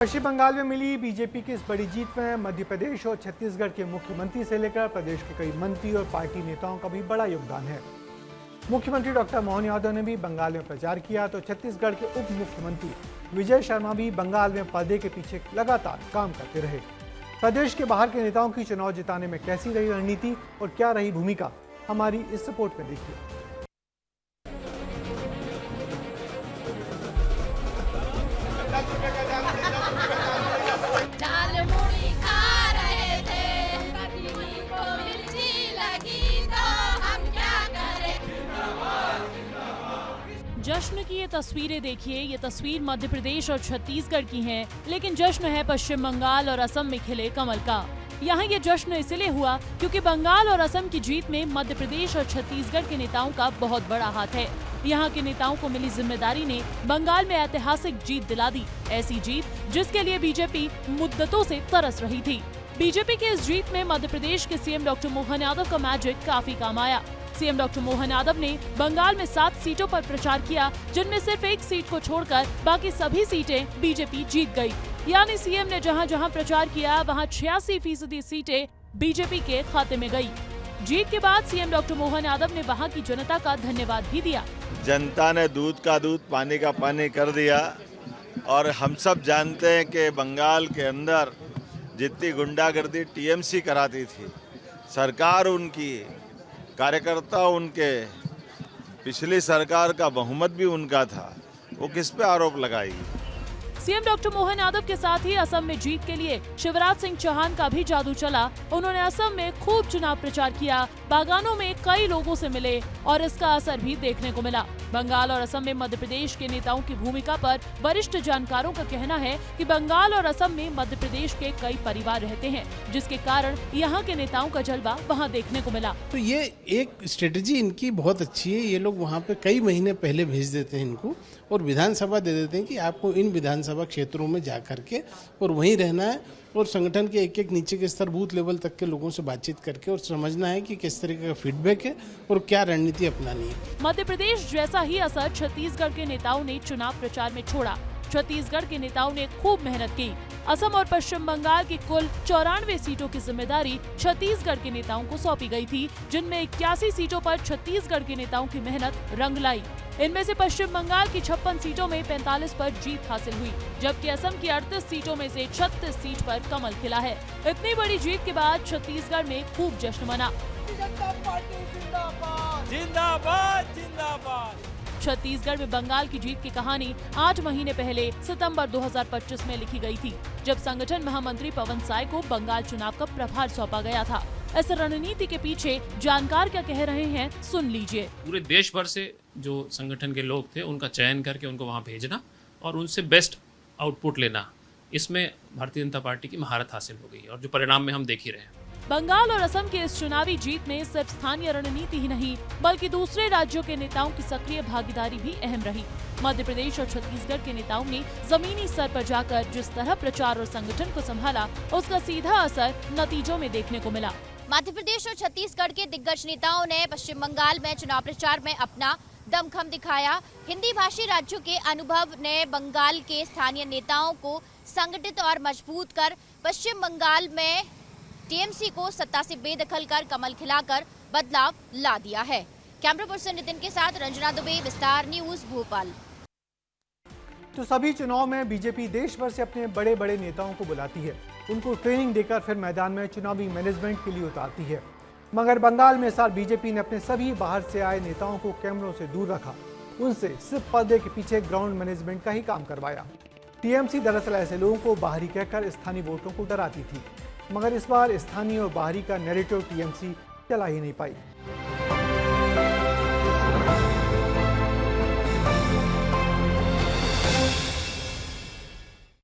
पश्चिम बंगाल में मिली बीजेपी की इस बड़ी जीत में मध्य प्रदेश और छत्तीसगढ़ के मुख्यमंत्री से लेकर प्रदेश के कई मंत्री और पार्टी नेताओं का भी बड़ा योगदान है। मुख्यमंत्री डॉक्टर मोहन यादव ने भी बंगाल में प्रचार किया तो छत्तीसगढ़ के उप मुख्यमंत्री विजय शर्मा भी बंगाल में पर्दे के पीछे लगातार काम करते रहे। प्रदेश के बाहर के नेताओं की चुनाव जिताने में कैसी रही रणनीति और क्या रही भूमिका, हमारी इस रिपोर्ट में देखिए। जश्न की ये तस्वीरें देखिए। ये तस्वीर मध्य प्रदेश और छत्तीसगढ़ की है, लेकिन जश्न है पश्चिम बंगाल और असम में खिले कमल का। यहाँ ये जश्न इसलिए हुआ क्योंकि बंगाल और असम की जीत में मध्य प्रदेश और छत्तीसगढ़ के नेताओं का बहुत बड़ा हाथ है। यहाँ के नेताओं को मिली जिम्मेदारी ने बंगाल में ऐतिहासिक जीत दिला दी, ऐसी जीत जिसके लिए बीजेपी मुद्दतों से तरस रही थी। बीजेपी की इस जीत में मध्य प्रदेश के सीएम डॉक्टर मोहन यादव का मैजिक काफी काम आया। सीएम डॉक्टर मोहन यादव ने बंगाल में 7 सीटों पर प्रचार किया, जिनमें सिर्फ एक सीट को छोड़कर बाकी सभी सीटें बीजेपी जीत गई। यानी सीएम ने जहां जहां प्रचार किया वहां 86% सीटें बीजेपी के खाते में गई। जीत के बाद सीएम डॉक्टर मोहन यादव ने वहां की जनता का धन्यवाद भी दिया। जनता ने दूध का दूध पानी का पानी कर दिया और हम सब जानते हैं कि बंगाल के अंदर जितनी गुंडागर्दी टीएमसी कराती थी, सरकार उनकी, कार्यकर्ता उनके, पिछली सरकार का बहुमत भी उनका था, वो किस पे आरोप लगाएगी। सीएम डॉक्टर मोहन यादव के साथ ही असम में जीत के लिए शिवराज सिंह चौहान का भी जादू चला। उन्होंने असम में खूब चुनाव प्रचार किया, बागानों में कई लोगों से मिले और इसका असर भी देखने को मिला। बंगाल और असम में मध्य प्रदेश के नेताओं की भूमिका पर वरिष्ठ जानकारों का कहना है कि बंगाल और असम में मध्य प्रदेश के कई परिवार रहते हैं, जिसके कारण यहाँ के नेताओं का जलवा वहाँ देखने को मिला। तो ये एक स्ट्रेटजी इनकी बहुत अच्छी है। ये लोग वहाँ पे कई महीने पहले भेज देते हैं इनको और विधानसभा दे देते हैं कि आपको इन विधानसभा क्षेत्रों में जा करके और वहीं रहना है और संगठन के एक एक नीचे के स्तर बूथ लेवल तक के लोगों से बातचीत करके और समझना है कि किस तरीके का फीडबैक है और क्या रणनीति अपनानी है। मध्य प्रदेश जैसा ही असर छत्तीसगढ़ के नेताओं ने चुनाव प्रचार में छोड़ा। छत्तीसगढ़ के नेताओं ने खूब मेहनत की। असम और पश्चिम बंगाल की कुल 94 सीटों की जिम्मेदारी छत्तीसगढ़ के नेताओं को सौंपी गई थी, जिनमें 81 सीटों पर छत्तीसगढ़ के नेताओं की मेहनत रंग लाई। इनमें से पश्चिम बंगाल की 56 सीटों में 45 पर जीत हासिल हुई, जबकि असम की 38 सीटों में से 36 सीट पर कमल खिला है। इतनी बड़ी जीत के बाद छत्तीसगढ़ में खूब जश्न मना। जिंदाबाद जिंदाबाद। छत्तीसगढ़ में बंगाल की जीत की कहानी 8 महीने पहले सितंबर 2025 में लिखी गई थी, जब संगठन महामंत्री पवन साय को बंगाल चुनाव का प्रभार सौंपा गया था। इस रणनीति के पीछे जानकार क्या कह रहे हैं, सुन लीजिए। पूरे देश भर से जो संगठन के लोग थे उनका चयन करके उनको वहां भेजना और उनसे बेस्ट आउटपुट लेना, इसमें भारतीय जनता पार्टी की महारत हासिल हो गई और जो परिणाम में हम देख ही रहे हैं। बंगाल और असम की इस चुनावी जीत में सिर्फ स्थानीय रणनीति ही नहीं, बल्कि दूसरे राज्यों के नेताओं की सक्रिय भागीदारी भी अहम रही। मध्य प्रदेश और छत्तीसगढ़ के नेताओं ने जमीनी स्तर पर जाकर जिस तरह प्रचार और संगठन को संभाला, उसका सीधा असर नतीजों में देखने को मिला। मध्य प्रदेश और छत्तीसगढ़ के दिग्गज नेताओं ने पश्चिम बंगाल में चुनाव प्रचार में अपना दमखम दिखाया। हिंदी भाषी राज्यों के अनुभव ने बंगाल के स्थानीय नेताओं को संगठित और मजबूत कर पश्चिम बंगाल में टीएमसी को सत्ता से बेदखल कर कमल खिलाकर बदलाव ला दिया है। कैमरा पर्सन नितिन के साथ रंजना दुबे, विस्तार न्यूज, भोपाल। तो सभी चुनाव में बीजेपी देश भर से अपने बड़े बड़े नेताओं को बुलाती है, उनको ट्रेनिंग देकर फिर मैदान में चुनावी मैनेजमेंट के लिए उतारती है। मगर बंगाल में इस साल बीजेपी ने अपने सभी बाहर से आए नेताओं को कैमरों से दूर रखा, उनसे सिर्फ पर्दे के पीछे ग्राउंड मैनेजमेंट का ही काम करवाया। टीएमसी दरअसल ऐसे लोगों को बाहरी कहकर स्थानीय वोटरों को डराती थी, मगर इस बार स्थानीय और बाहरी का नैरेटिव टीएमसी चला ही नहीं पाई।